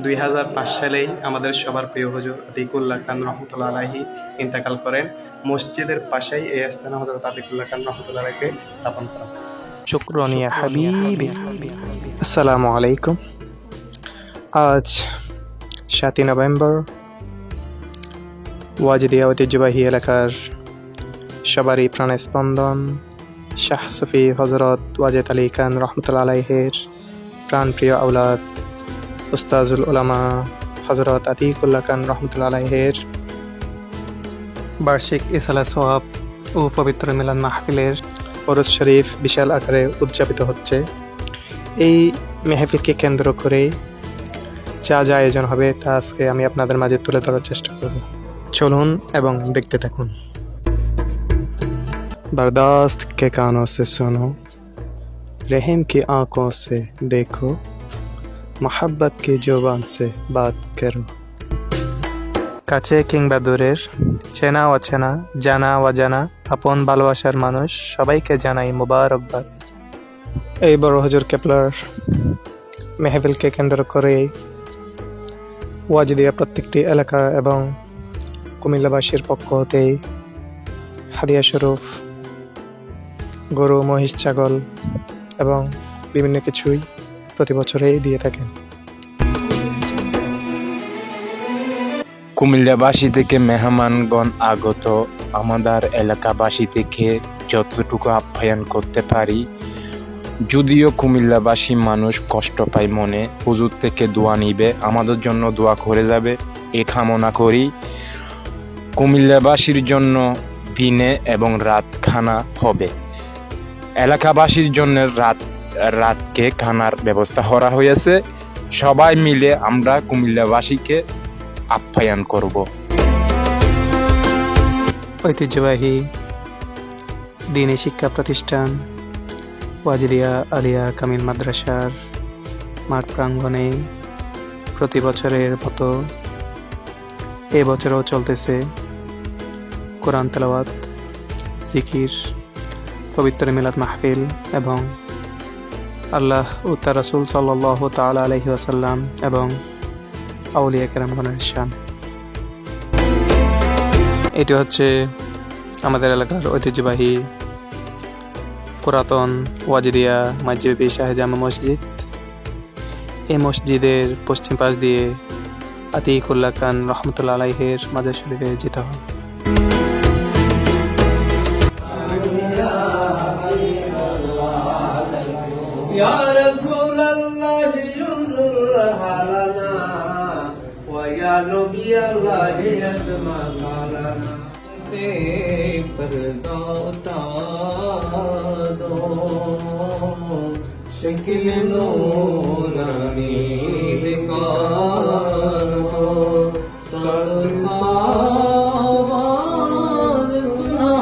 2005 সালেই আমাদের সবার প্রিয় হুজুর আতিকুল্লাহ খান রহমতুল্লাহ আলাইহি ইন্তেকাল করেন। মসজিদের পাশেই এই স্থানে হযরত আতিকুল্লাহ খান রহমতুল্লাহ আলাইহিকে দাফন করা হয়। শুকরান ইয়া হাবিবি। আসসালামু আলাইকুম। আজ 7 নভেম্বর ওয়াজিদিয়া ঐতিহ্যবাহী এলাকার সবারই প্রাণের স্পন্দন শাহ সুফি হযরত ওয়াজেদ আলী খান রহমতুল্লাহ আলাইহির প্রাণপ্রিয় আওলাদ উস্তাজুল উলামা হযরত আতিকুল্লাহ খান রহমতুল্লাহ আলাইহির বার্ষিক ইসালা সোয়াব ও পবিত্র মিলাদ মাহফিলের ওরস শরীফ বিশাল আকারে উদযাপিত হচ্ছে। এই মেহফিলকে কেন্দ্র করে যা যা আয়োজন হবে তা আজকে আমি আপনাদের মাঝে তুলে ধরার চেষ্টা করব। চলুন এবং দেখতে থাকুন। बर्दाश्त के कानों से सुनो, रहम की आंखों से देखो, मोहब्बत की जुबान से बात करो। কাছে কিংবা দূরের, চেনা অচেনা, জানা অজানা, আপন ভালোবাসার মানুষ সবাইকে জানাই মোবারকবাদ। এই বড় হুজুর কেপলার মেহফিলকে কেন্দ্র করে ওয়াজিদিয়া প্রত্যেকটি এলাকা এবং কুমিল্লাবাসীর পক্ষ হতে হাদিয়া স্বরূপ গরু, মহিষ, ছাগল এবং বিভিন্ন কিছুই প্রতি বছরেই দিয়ে থাকেন। কুমিল্লাবাসী থেকে মেহমানগণ আগত, আমাদের এলাকাবাসী থেকে যতটুকু আপ্যায়ন করতে পারি। যদিও কুমিল্লাবাসী মানুষ কষ্ট পায় মনে, হুজুর থেকে দোয়া নিবে, আমাদের জন্য দোয়া করে যাবে এ কামনা করি। কুমিল্লাবাসীর জন্য দিনে এবং রাত খানা হবে। এলাকাবাসীর জন্য রাতকে খানার ব্যবস্থা করা হয়েছে। সবাই মিলে আমরা কুমিল্লাবাসীকে আপ্যায়ন করব। ঐতিহ্যবাহী দ্বীনি শিক্ষা প্রতিষ্ঠান ওয়াজিদিয়া আলিয়া কামিল মাদ্রাসার মাঠ প্রাঙ্গণে প্রতি বছরের মতো এবছরও চলতেছে কোরআন তেলাওয়াত, জিকির, পবিত্র মিলাদ মাহফিল এবং আল্লাহ ও তার রাসূল সাল্লাল্লাহু তাআলা আলাইহি ওয়াসাল্লাম এবং আউলিয়া কেরামগণের শান। এটি হচ্ছে আমাদের এলাকার ঐতিহ্যবাহী পুরাতন ওয়াজিদিয়া মাঝিবি শাহ জামা মসজিদ। এই মসজিদের পশ্চিম পাশ দিয়ে আতিকুল্লাহ খান রহমতুল্লাহ আলাইহির মাজার শরীফে যেতে হয়। يا رسول الله انظر حالنا ويا نبي الله اسمع قالنا से पर्दा उतार दो शक्ल नूरानी दिखार दो आवाज सुना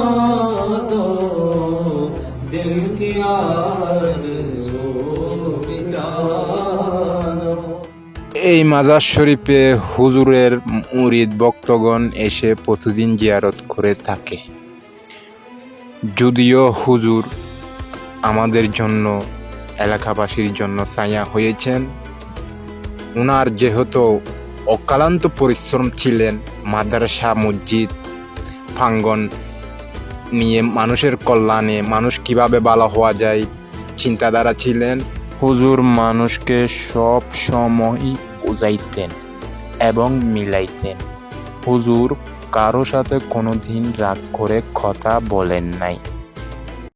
दो दिल की এই মাজার শরীফে হুজুরের মুরিদ ভক্তগণ এসে প্রতিদিন জিয়ারত করে থাকে। যদিও হুজুর আমাদের জন্য, এলাকাবাসীর জন্য ছায়া হয়েছেন, ওনার যেহেতু অক্লান্ত পরিশ্রম ছিলেন মাদ্রাসা মসজিদ প্রাঙ্গণ নিয়ে মানুষের কল্যাণে, মানুষ কিভাবে ভালো হওয়া যায় চিন্তাধারা ছিলেন। হুজুর মানুষকে সব সময় বুঝাইতেন এবং মিলাইতেন। হুজুর কারো সাথে কোনোদিন রাগ করে কথা বলেন নাই।